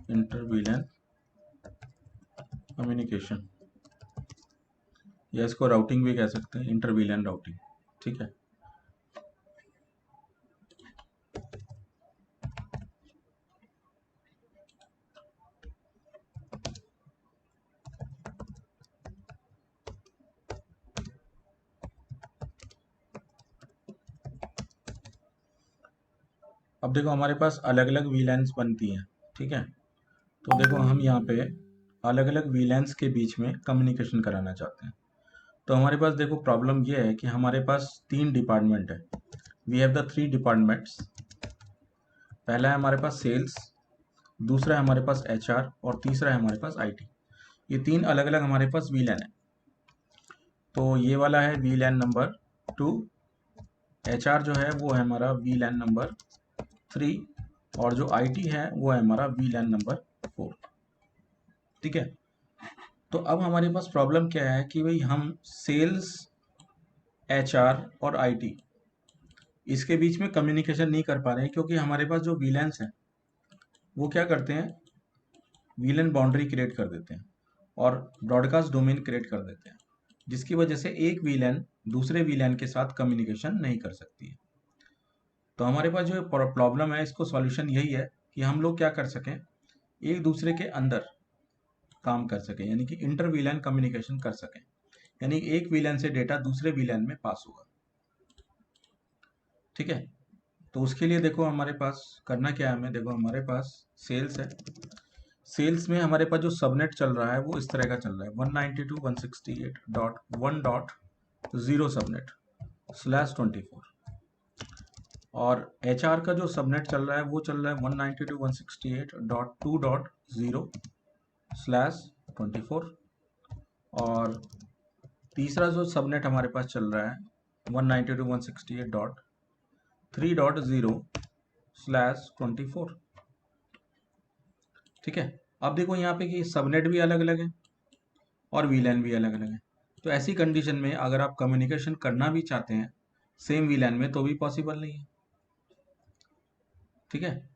Inter वीलैन communication, या इसको routing भी कह सकते हैं, इंटर वीलैन राउटिंग। ठीक है, अब देखो हमारे पास अलग अलग वीलैंस बनती हैं। ठीक है, तो देखो हम यहाँ पे अलग अलग वीलैंस के बीच में कम्युनिकेशन कराना चाहते हैं। तो हमारे पास देखो प्रॉब्लम ये है कि हमारे पास 3 डिपार्टमेंट है। We have the 3 departments. पहला है हमारे पास सेल्स, दूसरा है हमारे पास एचआर, और तीसरा है हमारे पास आईटी। ये 3 अलग अलग हमारे पास वीलैन है। तो ये वाला है वीलैन नंबर 2, एचआर जो है वो है हमारा वीलैन नंबर 3, और जो आईटी है वो है हमारा वीलैन नंबर 4। ठीक है, तो अब हमारे पास प्रॉब्लम क्या है कि भाई हम सेल्स, एचआर और आईटी इसके बीच में कम्युनिकेशन नहीं कर पा रहे हैं, क्योंकि हमारे पास जो वीलैंस हैं वो क्या करते हैं, वीलन बाउंड्री क्रिएट कर देते हैं और ब्रॉडकास्ट डोमेन क्रिएट कर देते हैं, जिसकी वजह से एक वीलन दूसरे वीलन के साथ कम्युनिकेशन नहीं कर सकती है। तो हमारे पास जो प्रॉब्लम है, इसको सॉल्यूशन यही है कि हम लोग क्या कर सकें, एक दूसरे के अंदर काम कर सकें, यानी कि इंटर वीलन कम्युनिकेशन कर सकें, यानी एक वीलन से डेटा दूसरे वीलन में पास होगा। ठीक है, तो उसके लिए देखो हमारे पास करना क्या है, हमें देखो हमारे पास सेल्स है। सेल्स में हमारे पास जो सबनेट चल रहा है वो इस तरह का चल रहा है, 192.168.1.0 सबनेट /24। और एचआर का जो सबनेट चल रहा है वो चल रहा है 192.168.2.0/24। और तीसरा जो सबनेट हमारे पास चल रहा है 192.168.3.0/24। ठीक है, अब देखो यहाँ पे कि सबनेट भी अलग अलग है और वीलैन भी अलग अलग है। तो ऐसी कंडीशन में अगर आप कम्युनिकेशन करना भी चाहते हैं सेम वीलैन में तो भी पॉसिबल नहीं है। ठीक है,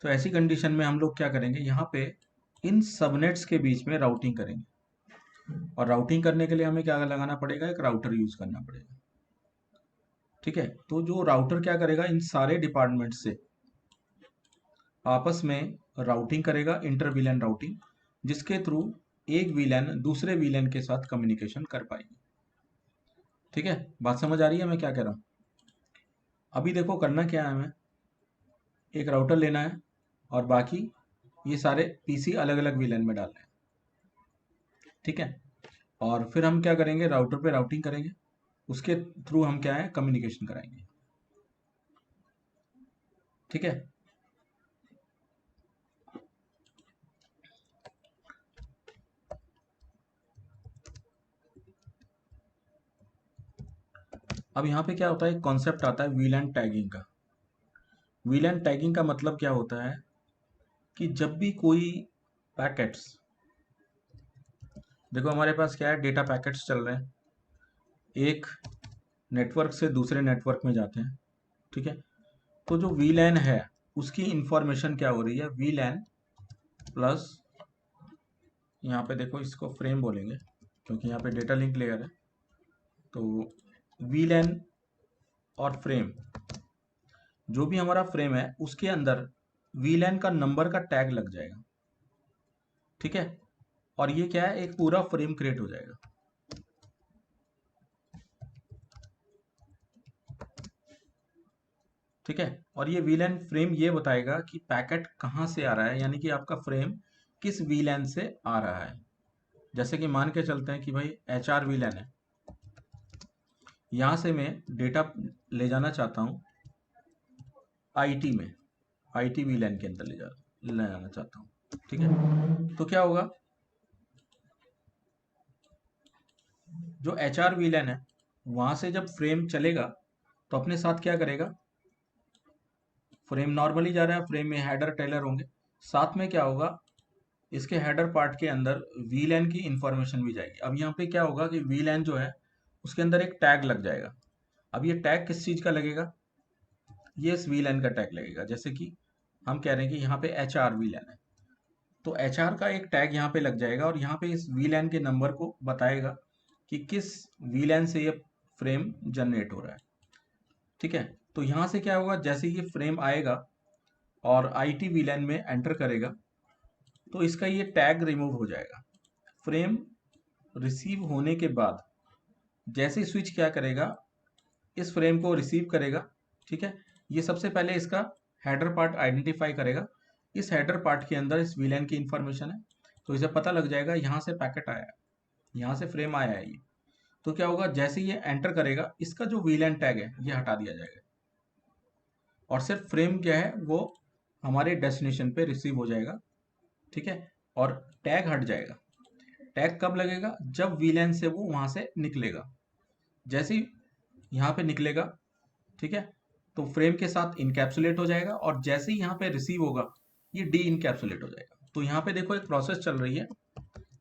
तो ऐसी कंडीशन में हम लोग क्या करेंगे, यहाँ पे इन सबनेट्स के बीच में राउटिंग करेंगे, और राउटिंग करने के लिए हमें क्या लगाना पड़ेगा, एक राउटर यूज करना पड़ेगा। ठीक है, तो जो राउटर क्या करेगा, इन सारे डिपार्टमेंट से आपस में राउटिंग करेगा, इंटर वीलैन राउटिंग, जिसके थ्रू एक वीलैन दूसरे वीलैन के साथ कम्युनिकेशन कर पाएगी। ठीक है, बात समझ आ रही है मैं क्या कह रहा हूँ। अभी देखो करना क्या है, हमें एक राउटर लेना है और बाकी ये सारे पीसी अलग अलग वीलैन में डालने हैं। ठीक है, और फिर हम क्या करेंगे, राउटर पे राउटिंग करेंगे, उसके थ्रू हम क्या है कम्युनिकेशन कराएंगे। ठीक है, अब यहाँ पे क्या होता है, एक कॉन्सेप्ट आता है वीलैन टैगिंग का। वीलैन टैगिंग का मतलब क्या होता है कि जब भी कोई पैकेट्स, देखो हमारे पास क्या है, डेटा पैकेट्स चल रहे हैं, एक नेटवर्क से दूसरे नेटवर्क में जाते हैं। ठीक है, तो जो वीलैन है उसकी इंफॉर्मेशन क्या हो रही है, वीलैन प्लस, यहाँ पे देखो इसको फ्रेम बोलेंगे क्योंकि यहाँ पे डेटा लिंक लेयर है, तो वीलैन और फ्रेम, जो भी हमारा फ्रेम है उसके अंदर वीलैन का नंबर का टैग लग जाएगा। ठीक है, और ये क्या है, एक पूरा फ्रेम क्रिएट हो जाएगा। ठीक है, और ये वीलैन फ्रेम ये बताएगा कि पैकेट कहाँ से आ रहा है, यानी कि आपका फ्रेम किस वीलैन से आ रहा है। जैसे कि मान के चलते हैं कि भाई एचआर वीलैन है, यहाँ से मैं डेटा ले जाना चाहता हूँ आईटी में, आईटी वीलैन के अंदर ले जाना चाहता हूँ। ठीक है, तो क्या होगा, जो एचआर वीलैन है वहां से जब फ्रेम चलेगा तो अपने साथ क्या करेगा, फ्रेम नॉर्मली जा रहा है, फ्रेम में हेडर टेलर होंगे, साथ में क्या होगा, इसके हेडर पार्ट के अंदर वीलैन की इंफॉर्मेशन भी जाएगी। अब यहाँ पे क्या होगा कि वीलैन जो है उसके अंदर एक टैग लग जाएगा। अब ये टैग किस चीज का लगेगा, ये इस वीलैन का टैग लगेगा। जैसे कि हम कह रहे हैं कि यहाँ पे एच आर वीलैन है, तो HR का एक टैग यहाँ पे लग जाएगा और यहाँ पे इस VLAN के नंबर को बताएगा कि किस VLAN से ये फ्रेम जनरेट हो रहा है। ठीक है, तो यहाँ से क्या होगा, जैसे ये फ्रेम आएगा और IT VLAN में एंटर करेगा तो इसका ये टैग रिमूव हो जाएगा। फ्रेम रिसीव होने के बाद जैसे ही स्विच क्या करेगा, इस फ्रेम को रिसीव करेगा। ठीक है, ये सबसे पहले इसका हेडर पार्ट आइडेंटिफाई करेगा। इस हेडर पार्ट के अंदर इस VLAN की इंफॉर्मेशन है, तो इसे पता लग जाएगा यहाँ से पैकेट आया है, यहाँ से फ्रेम आया है ये। तो क्या होगा, जैसे ये एंटर करेगा इसका जो VLAN टैग है ये हटा दिया जाएगा और सिर्फ फ्रेम क्या है वो हमारे डेस्टिनेशन पे रिसीव हो जाएगा। ठीक है, और टैग हट जाएगा। टैग कब लगेगा, जब VLAN से वो वहां से निकलेगा। जैसे ही यहाँ पे निकलेगा, ठीक है, तो फ्रेम के साथ इनकैप्सुलेट हो जाएगा और जैसे ही यहाँ पे रिसीव होगा ये डी इनकैप्सुलेट हो जाएगा। तो यहाँ पे देखो एक प्रोसेस चल रही है,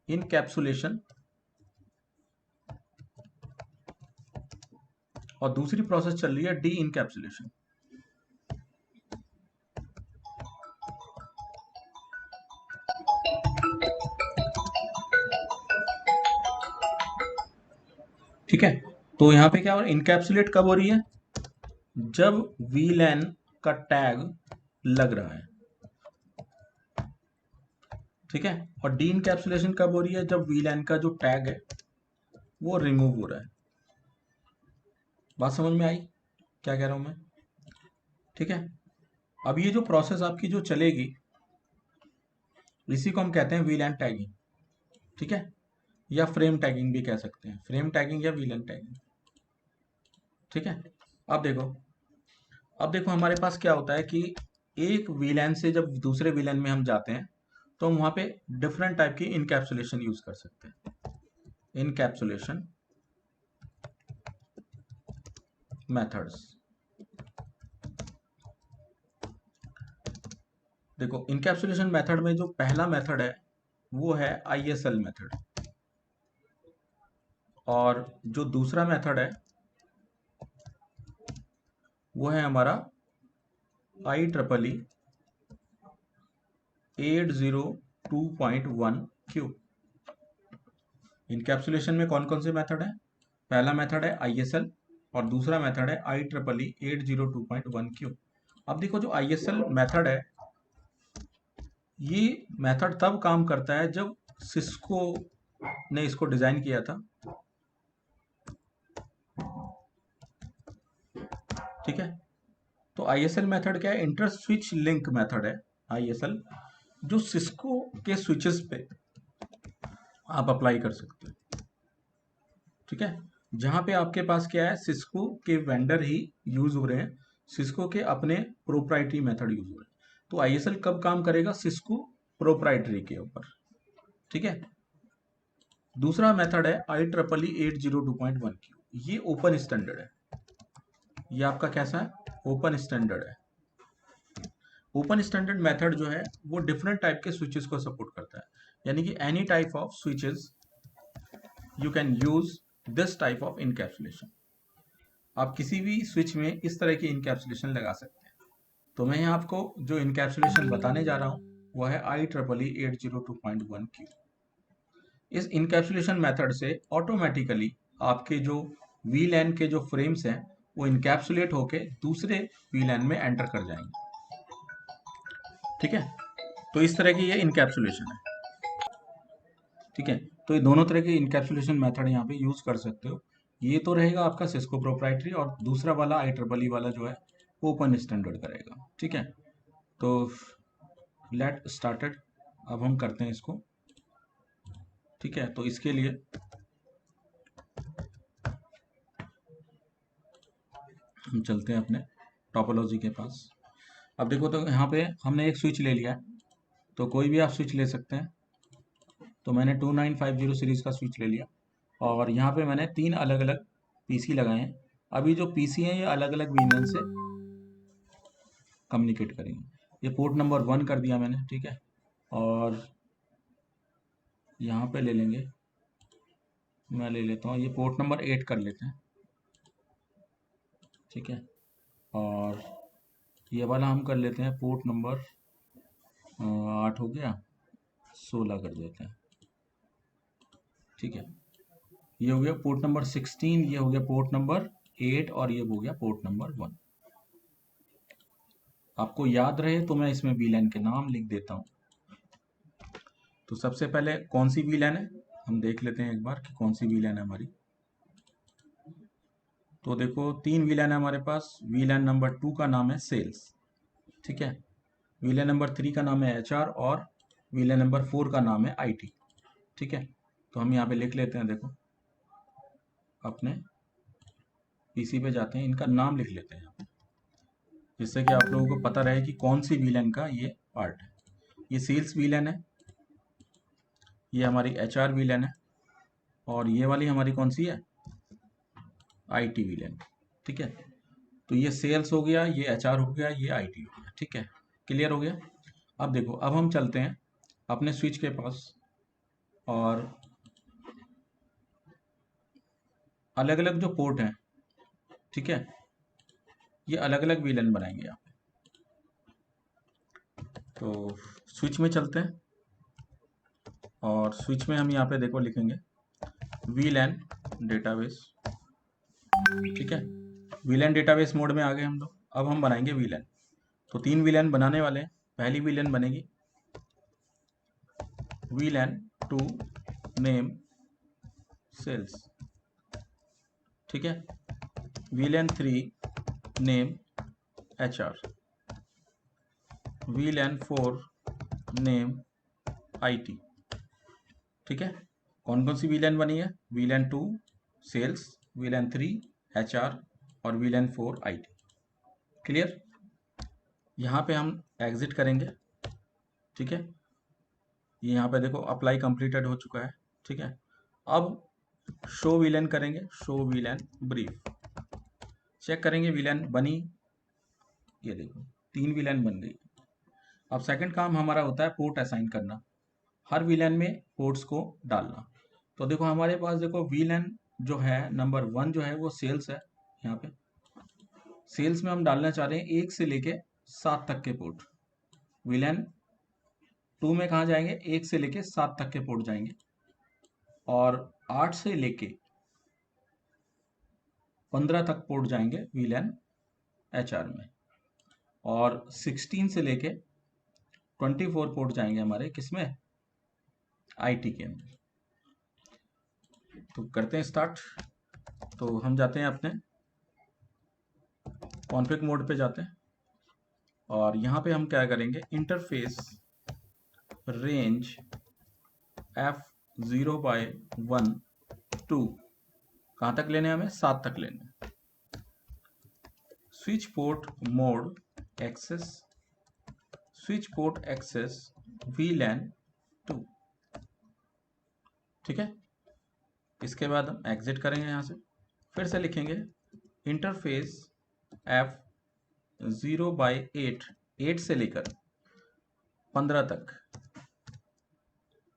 इनकैप्सुलेशन, और दूसरी प्रोसेस चल रही है डी इनकैप्सुलेशन। ठीक है, तो यहाँ पे क्या हो रहा है, इनकैप्सुलेट कब हो रही है, जब VLAN का टैग लग रहा है। ठीक है, और डी इनकैप्सुलेशन कब हो रही है, जब VLAN का जो टैग है वो रिमूव हो रहा है। बात समझ में आई क्या कह रहा हूं मैं? ठीक है, अब ये जो प्रोसेस आपकी जो चलेगी इसी को हम कहते हैं VLAN टैगिंग। ठीक है, या फ्रेम टैगिंग भी कह सकते हैं, फ्रेम टैगिंग या VLAN टैगिंग। ठीक है, अब देखो हमारे पास क्या होता है कि एक VLAN से जब दूसरे VLAN में हम जाते हैं तो हम वहां पे डिफरेंट टाइप की इनकैप्सुलेशन यूज कर सकते हैं। इनकैप्सुलेशन मेथड्स, देखो इनकैप्सुलेशन मेथड में जो पहला मेथड है वो है ISL मेथड, और जो दूसरा मेथड है वो है हमारा IEEE 802.1Q। इनकैप्सुलेशन में कौन कौन से मेथड है, पहला मेथड है ISL और दूसरा मेथड है IEEE 802.1Q। अब देखो जो ISL मेथड है ये मेथड तब काम करता है जब सिस्को ने इसको डिजाइन किया था। ठीक है, तो ISL मेथड क्या है, इंटर स्विच लिंक मेथड है ISL, जो सिस्को के स्विचेस पे आप अप्लाई कर सकते हो। ठीक है, जहां पे आपके पास क्या है, सिस्को के वेंडर ही यूज हो रहे हैं, सिस्को के अपने प्रोप्राइटरी मेथड यूज हो रहे हैं। तो ISL कब काम करेगा, सिस्को प्रोप्राइटरी के ऊपर। ठीक है, दूसरा मेथड है IEEE 802.1Q, ये ओपन स्टैंडर्ड है। ये आपका कैसा है, ओपन स्टैंडर्ड है। ओपन स्टैंडर्ड मेथड जो है वो डिफरेंट टाइप के स्विचेस को सपोर्ट करता है, यानी कि any type of switches you can use this type of encapsulation. आप किसी भी स्विच में इस तरह की इनकैप्सुलेशन लगा सकते हैं। तो मैं यहाँ आपको जो इनकैप्सुलेशन बताने जा रहा हूँ वह है IEEE 802.1Q। इस इनकैप्सुलेशन मेथड से ऑटोमेटिकली आपके जो VLAN के जो फ्रेम्स हैं वो इनकैप्सुलेट होके दूसरे VLAN में एंटर कर जाएंगे। ठीक है, तो इस तरह की ये इनकैप्सुलेशन है। ठीक है, तो ये दोनों तरह के इनकैप्सुलेशन मेथड यहाँ पे यूज कर सकते हो। ये तो रहेगा आपका सिस्को प्रोप्राइटरी, और दूसरा वाला IEEE वाला जो है ओपन स्टैंडर्ड करेगा। ठीक है, तो लेट स्टार्टेड, अब हम करते हैं इसको। ठीक है, तो इसके लिए हम चलते हैं अपने टोपोलॉजी के पास। अब देखो, तो यहाँ पे हमने एक स्विच ले लिया है, तो कोई भी आप स्विच ले सकते हैं। तो मैंने 2950 सीरीज का स्विच ले लिया और यहाँ पे मैंने 3 अलग अलग पीसी लगाए हैं। अभी जो पीसी हैं ये अलग अलग VLAN से कम्युनिकेट करेंगे। ये पोर्ट नंबर 1 कर दिया मैंने। ठीक है, और यहाँ पे ले लेंगे, मैं ले लेता हूँ, ये पोर्ट नंबर 8 कर लेते हैं। ठीक है, और ये वाला हम कर लेते हैं पोर्ट नंबर 8 हो गया। 16 कर देते हैं। ठीक है, ये हो गया पोर्ट नंबर 16, ये हो गया पोर्ट नंबर 8 और ये हो गया पोर्ट नंबर 1। आपको याद रहे तो मैं इसमें वीलैन के नाम लिख देता हूँ। तो सबसे पहले कौन सी वीलैन है हम देख लेते हैं एक बार कि कौन सी वीलैन है हमारी। तो देखो 3 वीलैन है हमारे पास। वीलैन नंबर 2 का नाम है सेल्स, ठीक है। वीलैन नंबर 3 का नाम है एचआर और वीलैन नंबर 4 का नाम है आईटी, ठीक है। तो हम यहाँ पे लिख लेते हैं, देखो अपने पीसी पे जाते हैं, इनका नाम लिख लेते हैं जिससे कि आप लोगों को पता रहे कि कौन सी वीलैन का ये पार्ट है। ये सेल्स वीलैन है, ये हमारी एचआर वीलैन है और ये वाली हमारी कौन सी है, आईटी वीलैन, ठीक है। तो ये सेल्स हो गया, ये एचआर हो गया, ये आईटी हो गया, ठीक है। क्लियर हो गया। अब देखो, अब हम चलते हैं अपने स्विच के पास और अलग अलग जो पोर्ट हैं, ठीक है, ये अलग अलग वीलैन बनाएंगे यहाँ पे। तो स्विच में चलते हैं और स्विच में हम यहाँ पे देखो लिखेंगे वीलैन डेटाबेस, ठीक है। वीलैन डेटाबेस मोड में आ गए हम लोग। अब हम बनाएंगे वीलैन। तो 3 वीलैन बनाने वाले हैं। पहली वीलैन बनेगी वीलैन टू नेम सेल्स, ठीक है। वीलैन 3 नेम एचआर, वीलैन 4 नेम आईटी, ठीक है। कौन कौन सी वीलैन बनी है, वीलैन 2 सेल्स, वीलैन 3 एचआर और वीलैन 4 आईटी। क्लियर। यहाँ पे हम एग्जिट करेंगे, ठीक है। ये यहाँ पे देखो अप्लाई कंप्लीटेड हो चुका है, ठीक है। अब शो वीलैन करेंगे, शो वीलैन ब्रीफ, चेक करेंगे वीलैन बनी। ये देखो 3 वीलैन बन गई। अब सेकंड काम हमारा होता है पोर्ट असाइन करना, हर वीलैन में पोर्ट्स को डालना। तो देखो हमारे पास देखो वीलैन जो है नंबर 1 जो है वो सेल्स है। यहाँ पे सेल्स में हम डालना चाह रहे हैं 1 से लेके 7 तक के पोर्ट। वीलैन 2 में कहाँ जाएंगे, 1 से लेके 7 तक के पोर्ट जाएंगे और 8 से लेके 15 तक पोर्ट जाएंगे वीलैन एचआर में और 16 से लेके 24 पोर्ट जाएंगे हमारे किसमें, आईटी के अंदर। तो करते हैं स्टार्ट। तो हम जाते हैं अपने कॉन्फ़िग मोड पे जाते हैं और यहाँ पे हम क्या करेंगे, इंटरफेस रेंज F0/1 2 कहाँ तक लेने हैं हमें, 7 तक लेने हैं। Switch port mode access, switch port access VLAN 2, ठीक है। इसके बाद हम एग्जिट करेंगे यहाँ से, फिर से लिखेंगे इंटरफेस F0/8 8 से लेकर 15 तक,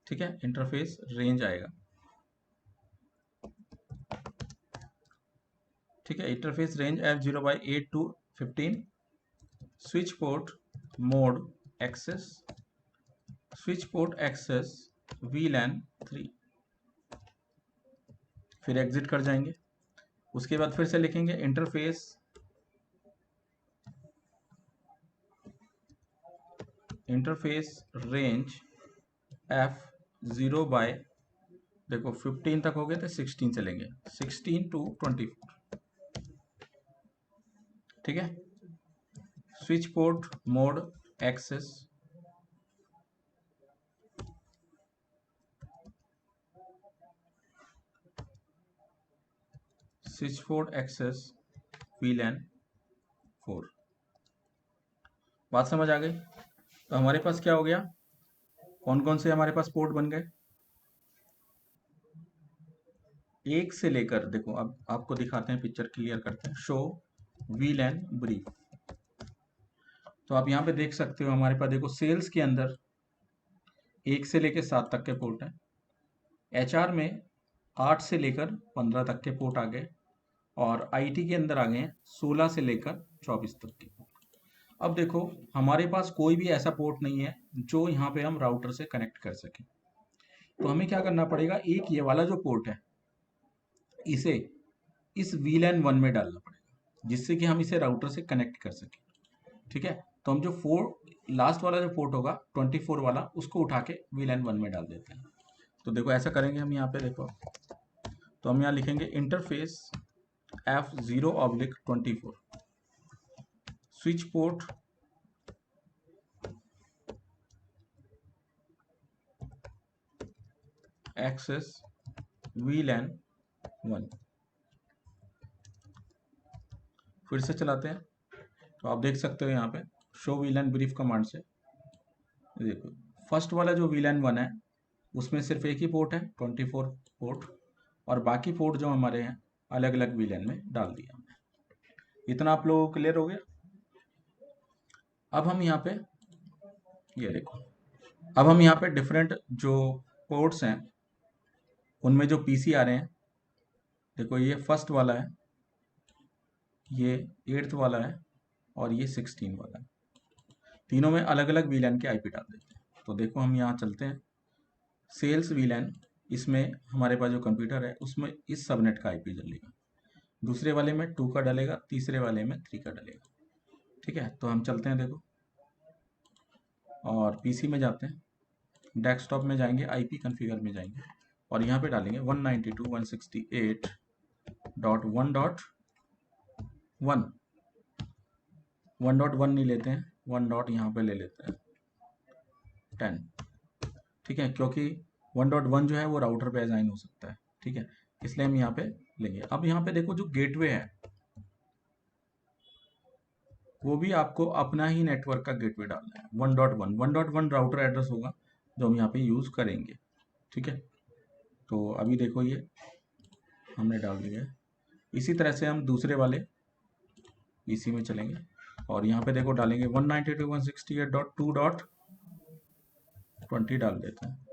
ठीक है। इंटरफेस रेंज आएगा, ठीक है। Interface range F0/8 to 15, switch port mode access, switch port access VLAN 3, फिर एग्जिट कर जाएंगे। उसके बाद फिर से लिखेंगे इंटरफेस रेंज F0 बाय, देखो 15 तक हो गए थे, 16 से लेंगे, 16 to 24, ठीक है। Switch port mode access, switch port access VLAN 4। बात समझ आ गई। तो हमारे पास क्या हो गया, कौन कौन से हमारे पास पोर्ट बन गए, 1 से लेकर, देखो अब आपको दिखाते हैं, पिक्चर क्लियर करते हैं, शो VLAN ब्रीफ। तो आप यहाँ पे देख सकते हो हमारे पास देखो सेल्स के अंदर 1 से लेकर 7 तक के पोर्ट हैं, एचआर में 8 से लेकर 15 तक के पोर्ट आ गए और आईटी के अंदर आ गए हैं 16 से लेकर 24 तक के। अब देखो हमारे पास कोई भी ऐसा पोर्ट नहीं है जो यहाँ पे हम राउटर से कनेक्ट कर सकें। तो हमें क्या करना पड़ेगा, एक ये वाला जो पोर्ट है इसे इस VLAN 1 में डालना पड़ेगा, जिससे कि हम इसे राउटर से कनेक्ट कर सकें। ठीक है, तो हम जो लास्ट वाला जो पोर्ट होगा 24 वाला, उसको उठा के VLAN 1 में डाल देते हैं। तो देखो ऐसा करेंगे हम यहाँ पे, देखो तो हम यहाँ लिखेंगे interface F0/24 switch port access VLAN 1। फिर से चलाते हैं तो आप देख सकते हो यहाँ पे शो VLAN ब्रीफ कमांड से देखो फर्स्ट वाला जो VLAN 1 है उसमें सिर्फ एक ही पोर्ट है 24 पोर्ट, और बाकी पोर्ट जो हमारे हैं अलग अलग VLAN में डाल दिया हमने। इतना आप लोगों को क्लियर हो गया। अब हम यहाँ पे ये देखो, अब हम यहाँ पे डिफरेंट जो पोर्ट्स हैं उनमें जो PC आ रहे हैं, देखो ये फर्स्ट वाला है, ये 8th वाला है, और ये 16 वाला है। तीनों में अलग अलग VLAN के IP डाल देते हैं। तो देखो हम यहाँ चलते हैं सेल्स VLAN, इसमें हमारे पास जो कंप्यूटर है उसमें इस सबनेट का IP डलेगा, दूसरे वाले में 2 का डलेगा, तीसरे वाले में 3 का डलेगा। ठीक है, तो हम चलते हैं देखो और PC में जाते हैं, डेस्कटॉप में जाएंगे, IP कॉन्फ़िगर में जाएंगे और यहाँ पे डालेंगे 192.168.1.1 1.1 नहीं लेते हैं, 1 डॉट यहाँ पे ले लेते हैं 10। ठीक है, क्योंकि 1.1 जो है वो राउटर पे असाइन हो सकता है। ठीक है, इसलिए हम यहाँ पे लेंगे। अब यहाँ पे देखो जो गेटवे है वो भी आपको अपना ही नेटवर्क का गेटवे डालना है। 1.1 राउटर एड्रेस होगा जो हम यहाँ पे यूज करेंगे। ठीक है, तो अभी देखो ये हमने डाल दिया है। इसी तरह से हम दूसरे वाले PC में चलेंगे और यहाँ पे देखो डालेंगे 192.168.2.20 डाल देते हैं।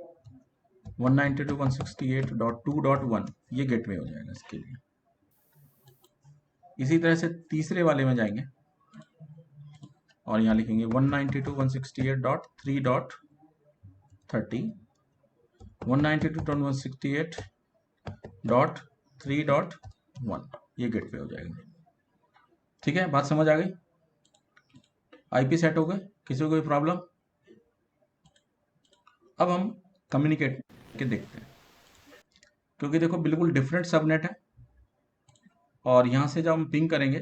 192.168.2.1 ये गेटवे हो जाएगा इसके लिए। इसी तरह से तीसरे वाले में जाएंगे और यहाँ लिखेंगे 192.168.3.30 192.168.3.1 ये गेटवे हो जाएगा। ठीक है, बात समझ आ गई? IP सेट हो गए, किसी को कोई प्रॉब्लम? अब हम कम्युनिकेट के देखते हैं, क्योंकि देखो बिल्कुल डिफरेंट सबनेट है और यहाँ से जब हम पिंग करेंगे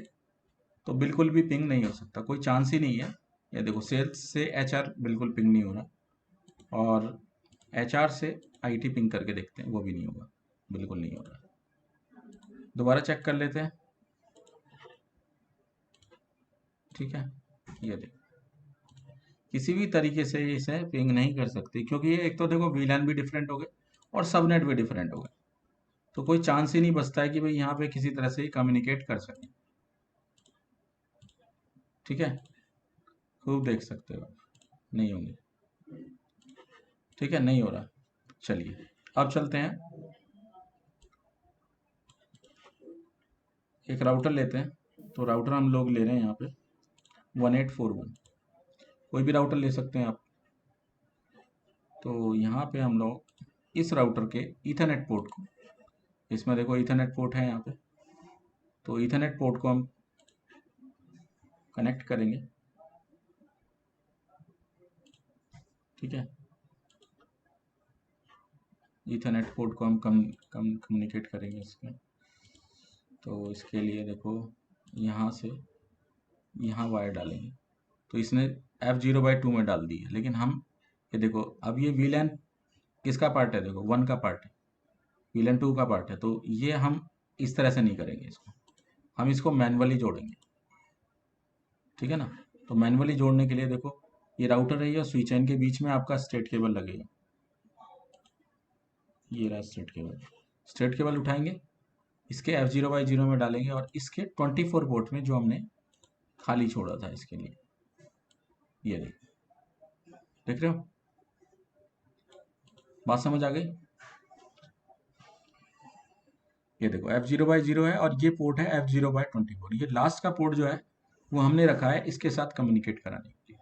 तो बिल्कुल भी पिंग नहीं हो सकता, कोई चांस ही नहीं है। ये देखो सेल्स से HR बिल्कुल पिंग नहीं हो रहा, और HR से IT पिंग करके देखते हैं, वो भी नहीं होगा, बिल्कुल नहीं हो रहा। दोबारा चेक कर लेते हैं। ठीक है, ये देखो किसी भी तरीके से इसे पिंग नहीं कर सकती, क्योंकि ये एक तो देखो VLAN भी डिफरेंट हो गए और सबनेट भी डिफरेंट हो गए, तो कोई चांस ही नहीं बचता है कि भाई यहाँ पे किसी तरह से ही कम्युनिकेट कर सकें। ठीक है, खूब देख सकते हो, नहीं होंगे। ठीक है, नहीं हो रहा। चलिए अब चलते हैं, एक राउटर लेते हैं। तो राउटर हम लोग ले रहे हैं यहाँ पे 1841, कोई भी राउटर ले सकते हैं आप। तो यहाँ पे हम लोग इस राउटर के ईथरनेट पोर्ट को, इसमें देखो ईथरनेट पोर्ट है यहाँ पे, तो ईथरनेट पोर्ट को हम कनेक्ट करेंगे। ठीक है, ईथरनेट पोर्ट को हम कम्युनिकेट करेंगे इसमें। तो इसके लिए देखो यहाँ से यहाँ वायर डालेंगे, तो इसने F0/2 में डाल दी है, लेकिन हम ये देखो अब ये VLAN किसका पार्ट है, देखो 1 का पार्ट है, VLAN 2 का पार्ट है, तो ये हम इस तरह से नहीं करेंगे, इसको हम इसको मैनुअली जोड़ेंगे। ठीक है ना, तो मैनुअली जोड़ने के लिए देखो ये राउटर है और स्विच एन के बीच में आपका स्ट्रेट केबल लगेगा, ये रहा स्ट्रेट केबल उठाएंगे, इसके F0/0 में डालेंगे और इसके 24 पोर्ट में जो हमने खाली छोड़ा था इसके लिए, ये देख रहे हो, बात समझ आ गई? ये देखो F0/0 है और ये पोर्ट है F0/24, ये लास्ट का पोर्ट जो है वो हमने रखा है इसके साथ कम्युनिकेट कराने के लिए।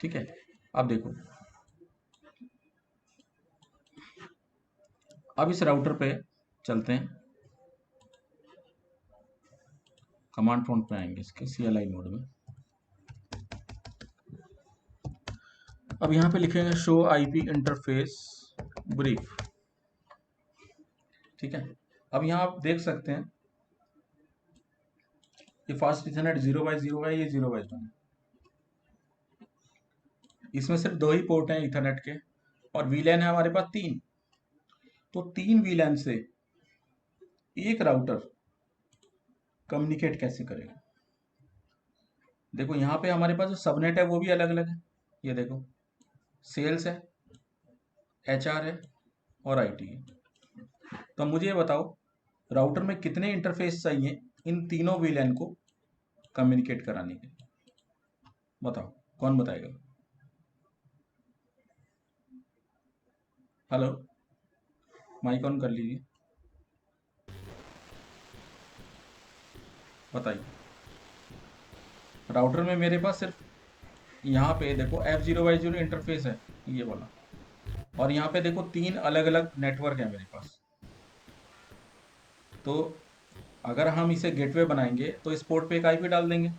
ठीक है, अब देखो, अब इस राउटर पे चलते हैं, कमांड प्रॉम्प्ट पे आएंगे इसके CLI मोड में। अब यहाँ पे लिखेंगे शो IP इंटरफेस ब्रीफ। ठीक है, अब यहाँ आप देख सकते हैं ये फास्ट इथरनेट 0x0 है, ये 0x1 है। इसमें सिर्फ 2 ही पोर्ट हैं इथरनेट के, और VLAN है हमारे पास 3। तो 3 VLAN से एक राउटर कम्युनिकेट कैसे करेगा? देखो यहाँ पे हमारे पास जो सबनेट है वो भी अलग अलग है। ये देखो, सेल्स है, HR है और IT है। तो मुझे ये बताओ, राउटर में कितने इंटरफेस चाहिए इन तीनों VLAN को कम्युनिकेट कराने के लिए? बताओ, कौन बताएगा? हेलो, माइक ऑन कर लीजिए, बताइए। राउटर में मेरे पास सिर्फ यहाँ पे देखो F0Y0 इंटरफेस है, ये वाला, और यहाँ पे देखो 3 अलग अलग नेटवर्क है मेरे पास। तो अगर हम इसे गेटवे बनाएंगे तो इस पोर्ट पे एक IP डाल देंगे,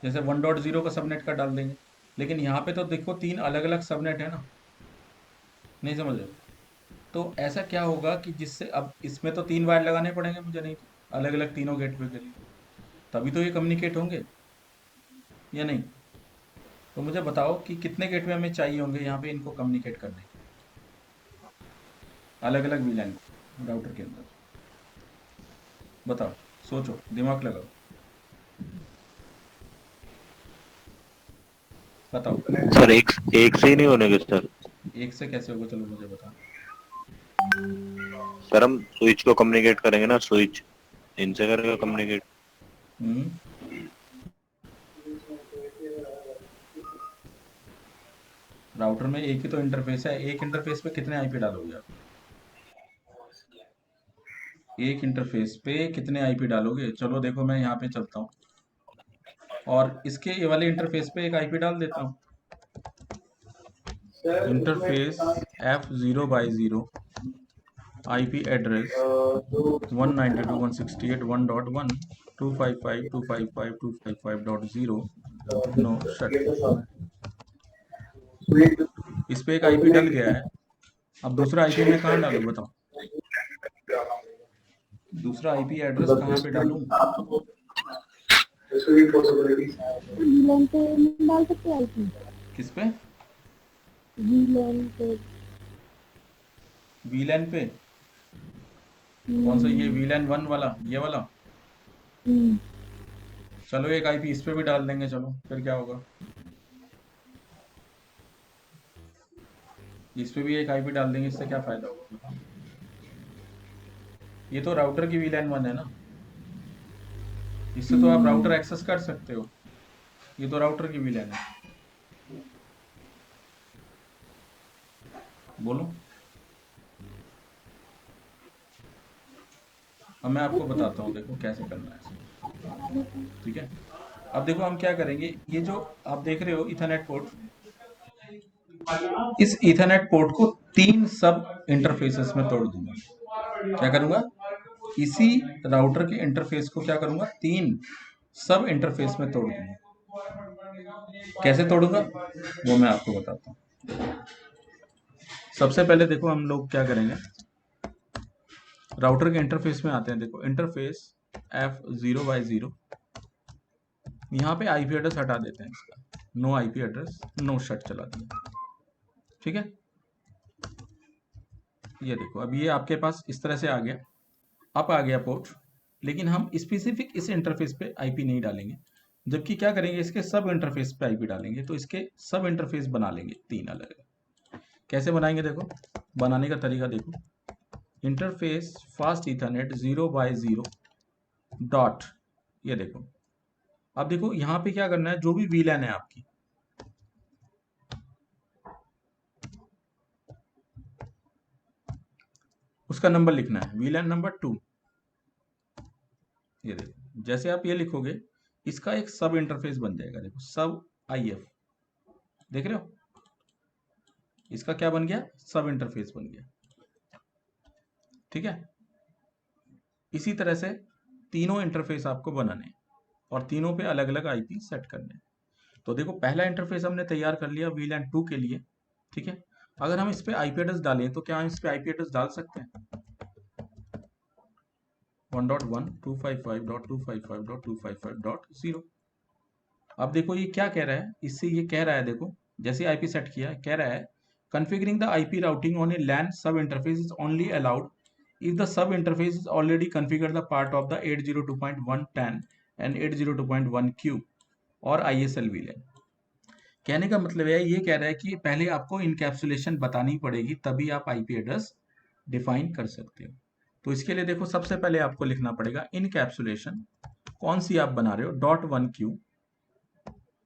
जैसे 1.0 का सबनेट का डाल देंगे। लेकिन यहाँ पे तो देखो 3 अलग अलग सबनेट है ना, नहीं समझ रहे? तो ऐसा क्या होगा कि जिससे अब इसमें तो 3 वायर लगाने पड़ेंगे मुझे, नहीं तो अलग अलग तीनों गेटवे के लिए, तभी तो ये कम्युनिकेट होंगे या नहीं? तो मुझे बताओ कि कितने गेटवे हमें चाहिए होंगे यहाँ पे इनको कम्युनिकेट करने, अलग अलग VLAN को राउटर के अंदर? बताओ, सोचो, दिमाग लगाओ, बताओ। सर एक एक से ही नहीं होने के सर। एक से कैसे होगा, चलो मुझे बताओ। सर हम स्विच को कम्युनिकेट करेंगे ना, स्विच इनसे करेगा कम्युनिकेट। हम्म, राउटर में एक ही तो इंटरफेस है, एक इंटरफेस पे कितने IP डालोगे आप? एक इंटरफेस पे कितने IP डालोगे? चलो देखो, मैं यहाँ पे चलता हूँ और इसके ये वाले इंटरफेस पे एक IP डाल देता हूँ। Interface F0x0 IP address 192.168.1.1 255.255.255.0 no shut. इस पे एक IP डल गया है। अब दूसरा IP मैं कहाँ डालूँ, बताओ? दूसरा IP एड्रेस कहाँ पे डालूँ? वीलन पे नहीं डाल सकते आईपी? किस पे? वीलन पे। VLAN पे? कौन सा, ये VLAN 1 वाला, ये वाला? चलो एक IP इस पे भी डाल देंगे, चलो फिर क्या होगा। इस पे भी एक IP डाल देंगे, इससे क्या फायदा होगा बताओ? ये तो राउटर की VLAN 1 है ना, इससे तो आप राउटर एक्सेस कर सकते हो। ये तो राउटर की VLAN है, बोलो। अब मैं आपको बताता हूँ, देखो कैसे करना है। ठीक है, अब देखो हम क्या करेंगे, ये जो आप देख रहे हो इथरनेट पोर्ट, इस इथरनेट पोर्ट को 3 सब इंटरफेसेस में तोड़ दूंगा। क्या करूंगा? इसी राउटर के इंटरफेस को क्या करूंगा, 3 सब इंटरफेस में तोड़ दूंगा। कैसे तोड़ूंगा वो मैं आपको बताता हूँ। सबसे पहले देखो हम लोग क्या करेंगे, राउटर के इंटरफेस में आते हैं। देखो इंटरफेस F0x0, यहाँ पे IP एड्रेस हटा देते हैं इसका, no IP address, no shut चला दिया। ठीक है, ये देखो अब ये आपके पास इस तरह से आ गया, अब आ गया पोर्ट। लेकिन हम स्पेसिफिक इस इंटरफेस पे IP नहीं डालेंगे, जबकि क्या करेंगे, इसके सब इंटरफेस पे IP डालेंगे। तो इसके सब इंटरफेस बना लेंगे 3 अलग अलग। कैसे बनाएंगे, देखो बनाने का तरीका देखो। Interface fast Ethernet 0x0 dot, ये देखो। अब देखो यहाँ पे क्या करना है, जो भी VLAN है आपकी, उसका नंबर लिखना है, VLAN नंबर 2। ये देखो, जैसे आप ये लिखोगे इसका एक सब इंटरफेस बन जाएगा। देखो सब IF, देख रहे हो, इसका क्या बन गया, सब इंटरफेस बन गया। ठीक है, इसी तरह से तीनों इंटरफेस आपको बनाने हैं और तीनों पे अलग अलग IP सेट करने हैं। तो देखो पहला इंटरफेस हमने तैयार कर लिया VLAN 2 के लिए। ठीक है, अगर हम इस पे IP एड्रेस डालें तो क्या हम इस पे IP एड्रेस डाल सकते हैं? 1.1.255.255.255.0। अब देखो ये क्या कह रहा है, इससे ये कह रहा है, देखो जैसे IP सेट किया कह रहा है configuring the IP routing on a LAN sub interface is only allowed if the sub interface is already configured the part of the 802.110 and 802.1Q और ISL VLAN। कहने का मतलब है, ये कह रहा है कि पहले आपको इनकैप्सुलेशन बतानी पड़ेगी, तभी आप IP एड्रेस डिफाइन कर सकते हो। तो इसके लिए देखो सबसे पहले आपको लिखना पड़ेगा इनकैप्सुलेशन कौन सी आप बना रहे हो, .1Q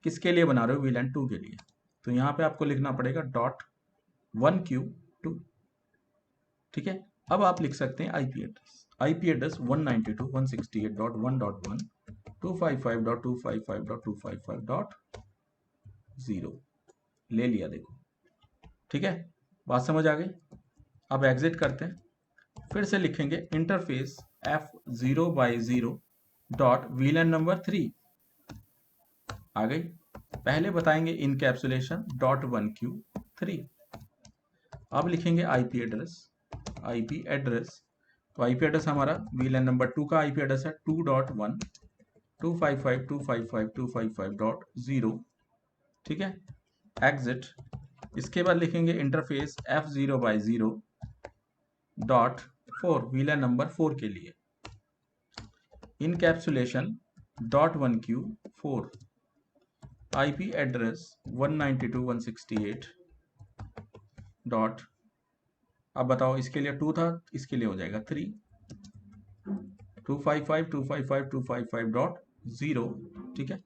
किसके लिए बना रहे हो, VLAN 2 के लिए। तो यहाँ पे आपको लिखना पड़ेगा .1Q2। ठीक है, अब आप लिख सकते हैं IP एड्रेस 192.168.1.1 255.255.255.0 ले लिया। देखो ठीक है, बात समझ आ गई। अब एग्जिट करते हैं, फिर से लिखेंगे interface F0/0 dot VLAN number 3 आ गई। पहले बताएंगे इनकैप्सुलेशन .1Q3। अब लिखेंगे IP एड्रेस तो IP एड्रेस हमारा VLAN नंबर 2 का IP एड्रेस है 2.1.255.255.255.0। ठीक है, एग्जिट। इसके बाद लिखेंगे interface F0/0 dot 4 VLAN number 4 के लिए encapsulation .1Q4 IP address 192.168 dot, अब बताओ इसके लिए 2 था, इसके लिए हो जाएगा 3 255.255.255.0। ठीक है,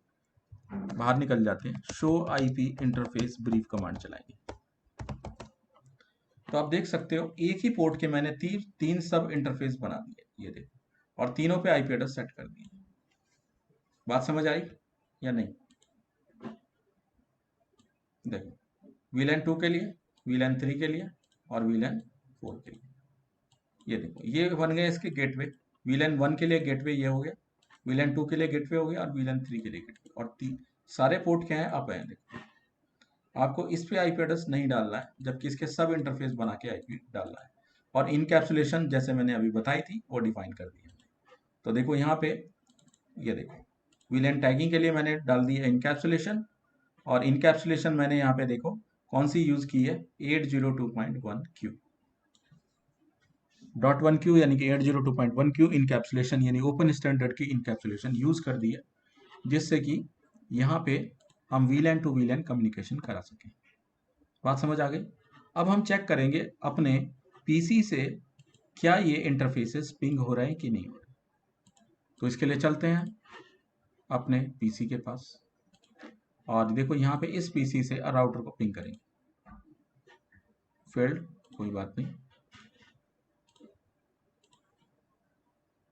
बाहर निकल जाते हैं, show IP interface brief command चलाएंगे। तो आप देख सकते हो एक ही पोर्ट के मैंने तीन सब इंटरफेस बना दिए, ये देखो, और तीनों पे IP एड्रेस सेट कर दिए। बात समझ आई या नहीं? देखो VLAN 2 के लिए, VLAN 3 के लिए और VLAN 4 के लिए। ये देखो ये बन गए इसके गेटवे। VLAN 1 के लिए गेटवे ये हो गया, VLAN 2 के लिए गेटवे हो गया और VLAN 3 के लिए गेटवे। और सारे पोर्ट क्या है, अप है। देखो आपको इस पे IP एड्रेस नहीं डालना है, जबकि इसके सब इंटरफेस बना के IP डालना है। और इनकैप्सुलेशन जैसे मैंने अभी बताई थी वो डिफाइन कर दी है। तो देखो यहाँ पे ये देखो VLAN टैगिंग के लिए मैंने डाल दी है इनकैप्सुलेशन, और इनकैप्सुलेशन मैंने यहाँ पे देखो कौन सी यूज की है, 802.1Q .1Q यानी कि 802.1Q इनकैप्सुलेशन यानी ओपन स्टैंडर्ड की इनकैप्सुलेशन यूज कर दी है, जिससे कि यहाँ पे हम VLAN टू VLAN कम्युनिकेशन करा सकें। बात समझ आ गई। अब हम चेक करेंगे अपने PC से क्या ये इंटरफेसेस पिंग हो रहे हैं कि नहीं हो रहे। तो इसके लिए चलते हैं अपने PC के पास, और देखो यहाँ पे इस PC से राउटर को पिंग करेंगे। फेल्ड, कोई बात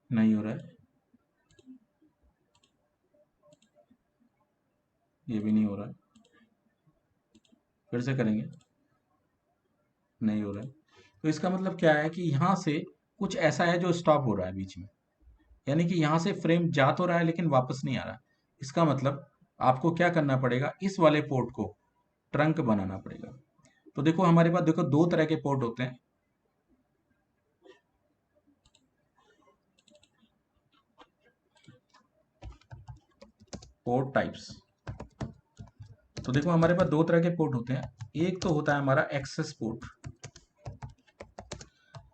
नहीं हो रहा है, ये भी नहीं हो रहा है, फिर से करेंगे, नहीं हो रहा है। तो इसका मतलब क्या है कि यहाँ से कुछ ऐसा है जो स्टॉप हो रहा है बीच में, यानी कि यहाँ से फ्रेम जा तो रहा है लेकिन वापस नहीं आ रहा। इसका मतलब आपको क्या करना पड़ेगा, इस वाले पोर्ट को ट्रंक बनाना पड़ेगा। तो देखो हमारे पास देखो दो तरह के पोर्ट होते हैं, पोर्ट टाइप्स। तो देखो हमारे पास दो तरह के पोर्ट होते हैं, एक तो होता है हमारा एक्सेस पोर्ट।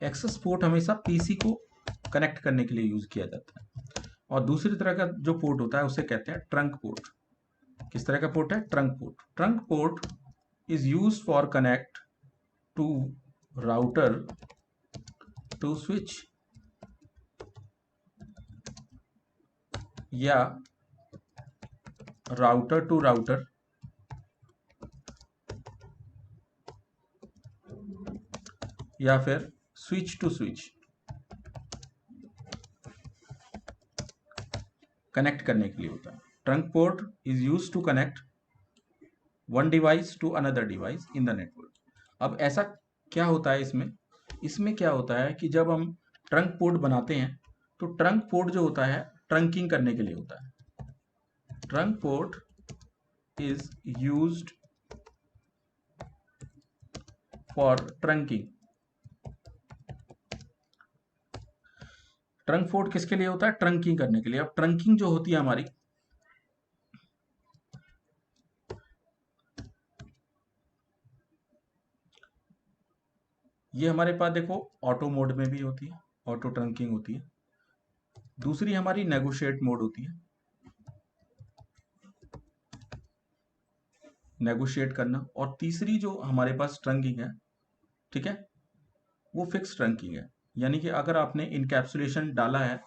एक्सेस पोर्ट हमेशा PC को कनेक्ट करने के लिए यूज किया जाता है, और दूसरी तरह का जो पोर्ट होता है उसे कहते हैं ट्रंक पोर्ट। किस तरह का पोर्ट है, trunk port. Trunk port is use for connect to router to switch या राउटर टू राउटर या फिर स्विच टू स्विच कनेक्ट करने के लिए होता है। Trunk port is use to connect one device to another device in the network. अब ऐसा क्या होता है इसमें, इसमें क्या होता है कि जब हम ट्रंक पोर्ट बनाते हैं तो ट्रंक पोर्ट जो होता है ट्रंकिंग करने के लिए होता है। Trunk port is used for trunking. Trunk port किसके लिए होता है, ट्रंकिंग करने के लिए। अब ट्रंकिंग जो होती है हमारी, ये हमारे पास देखो ऑटो मोड में भी होती है, ऑटो ट्रंकिंग होती है। दूसरी हमारी नेगोशिएट मोड होती है, नेगोशिएट करना। और तीसरी जो हमारे पास ट्रंकिंग है, ठीक है, वो फिक्स ट्रंकिंग है। यानी कि अगर आपने इनकैप्सुलेशन डाला है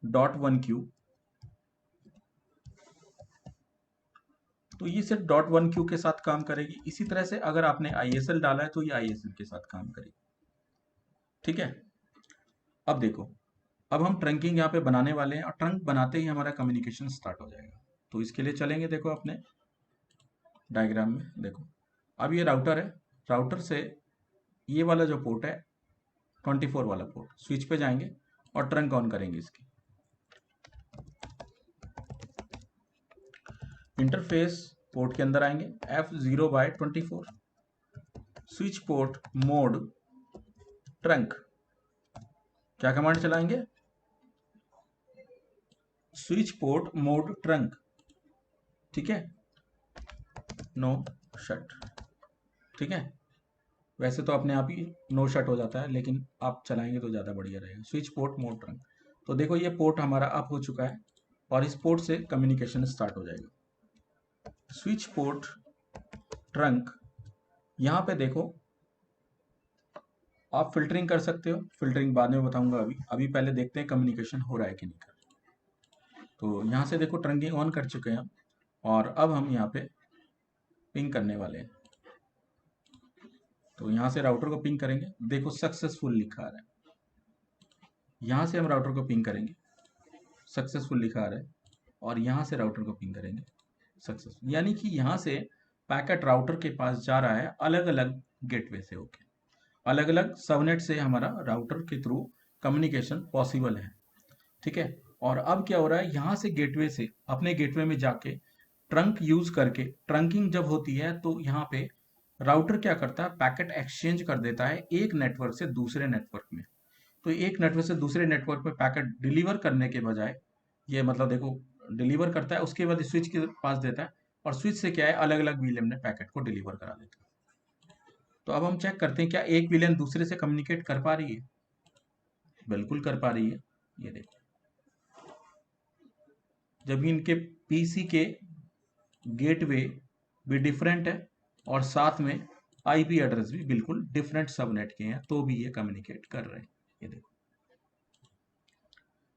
.1Q, तो ये सिर्फ .1Q के साथ काम करेगी। इसी तरह से अगर आपने ISL डाला है तो ये ISL के साथ काम करेगी, ठीक है। अब देखो, अब हम ट्रंकिंग यहाँ पे बनाने वाले हैं और ट्रंक बनाते ही हमारा कम्युनिकेशन स्टार्ट हो जाएगा। तो इसके लिए चलेंगे, देखो अपने डायग्राम में देखो, अब ये राउटर है, राउटर से ये वाला जो पोर्ट है 24 वाला पोर्ट, स्विच पे जाएंगे और ट्रंक ऑन करेंगे इसकी। इंटरफेस पोर्ट के अंदर आएंगे, F0/24, switch port mode trunk, क्या कमांड चलाएंगे, स्विच पोर्ट मोड ट्रंक, ठीक है, नो शट, ठीक है। वैसे तो अपने आप ही नो शट हो जाता है, लेकिन आप चलाएंगे तो ज़्यादा बढ़िया रहेगा। स्विच पोर्ट मोड ट्रंक, तो देखो ये पोर्ट हमारा अप हो चुका है और इस पोर्ट से कम्युनिकेशन स्टार्ट हो जाएगा। स्विच पोर्ट ट्रंक, यहाँ पे देखो आप फिल्टरिंग कर सकते हो, फिल्टरिंग बाद में बताऊंगा। अभी पहले देखते हैं कम्युनिकेशन हो रहा है कि नहीं कर रहा। तो यहाँ से देखो ट्रंकिंग ऑन कर चुके हैं और अब हम यहाँ पे पिंग करने वाले हैं। तो यहाँ से राउटर को पिंग करेंगे, देखो सक्सेसफुल लिखा आ रहा है। यहाँ से हम राउटर को पिंग करेंगे, सक्सेसफुल लिखा आ रहा है, और यहाँ से राउटर को पिंग करेंगे, सक्सेसफुल। यानी कि यहाँ से पैकेट राउटर के पास जा रहा है अलग अलग गेटवे से होके, अलग अलग सबनेट से हमारा राउटर के थ्रू कम्युनिकेशन पॉसिबल है, ठीक है। और अब क्या हो रहा है, यहाँ से गेटवे से अपने गेटवे में जाके ट्रंक यूज करके, ट्रंकिंग जब होती है तो यहाँ पे राउटर क्या करता है, पैकेट एक्सचेंज कर देता है एक नेटवर्क से दूसरे नेटवर्क में। तो एक नेटवर्क से दूसरे नेटवर्क में पैकेट डिलीवर करने के बजाय, ये मतलब देखो डिलीवर करता है, उसके बाद स्विच के पास देता है, और स्विच से क्या है अलग अलग वीएलएन में पैकेट को डिलीवर करा देता है। तो अब हम चेक करते हैं क्या एक वीएलएन दूसरे से कम्युनिकेट कर पा रही है, बिल्कुल कर पा रही है। ये देखो, जब इनके पीसी के गेटवे भी डिफरेंट है और साथ में आईपी एड्रेस भी बिल्कुल डिफरेंट सबनेट के हैं, तो भी ये कम्युनिकेट कर रहे हैं। ये देखो,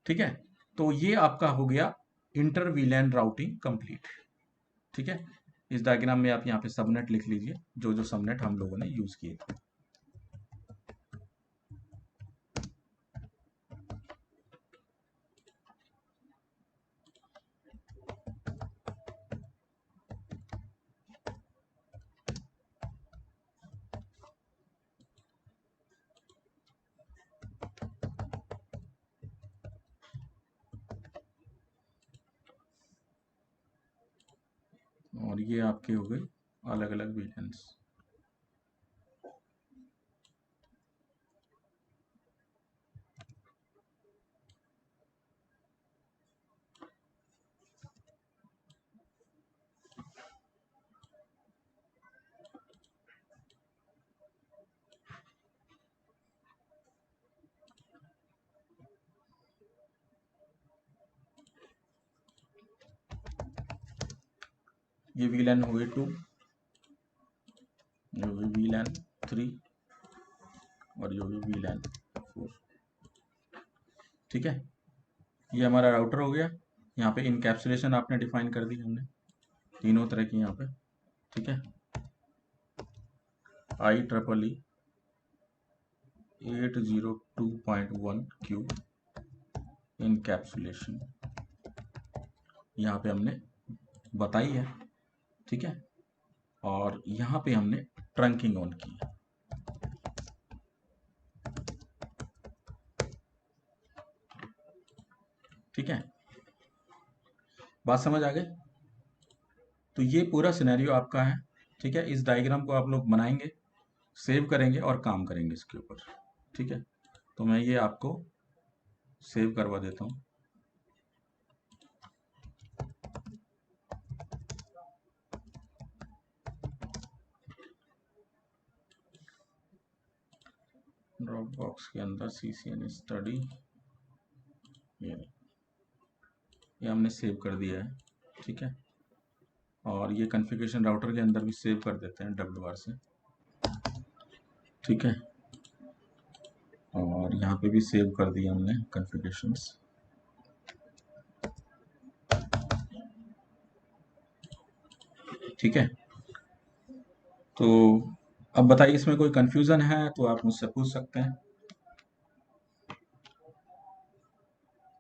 ठीक है। तो ये आपका हो गया इंटर वीलैन राउटिंग कंप्लीट, ठीक है। इस डायग्राम में आप यहाँ पे सबनेट लिख लीजिए, जो जो सबनेट हम लोगों ने यूज किए थे। और ये आपके हो गए अलग अलग वीलैन्स। ये वीलैन हो गए 2, ये वीलैन 3 और ये वीलैन 4, ठीक है। ये हमारा राउटर हो गया। यहाँ पे इनकैप्सुलेशन आपने डिफाइन कर दी हमने तीनों तरह की यहाँ पे, ठीक है। IEEE 802.1Q इनकैप्सुलेशन यहाँ पे हमने बताई है, ठीक है। और यहाँ पे हमने ट्रंकिंग ऑन की है। ठीक है, बात समझ आ गई। तो ये पूरा सिनेरियो आपका है, ठीक है। इस डायग्राम को आप लोग बनाएंगे, सेव करेंगे और काम करेंगे इसके ऊपर, ठीक है। तो मैं ये आपको सेव करवा देता हूँ। ड्रॉप बॉक्स के अंदर CCN स्टडी, ये हमने सेव कर दिया है, ठीक है। और ये कॉन्फ़िगरेशन राउटर के अंदर भी सेव कर देते हैं WR से, ठीक है। और यहाँ पे भी सेव कर दिया हमने कॉन्फ़िगरेशंस, ठीक है। तो अब बताइए, इसमें कोई कंफ्यूजन है तो आप मुझसे पूछ सकते हैं,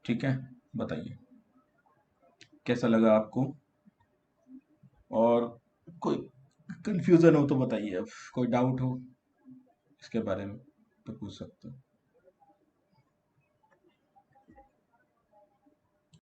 ठीक है। बताइए कैसा लगा आपको, और कोई कंफ्यूजन हो तो बताइए, अब कोई डाउट हो इसके बारे में तो पूछ सकते हो।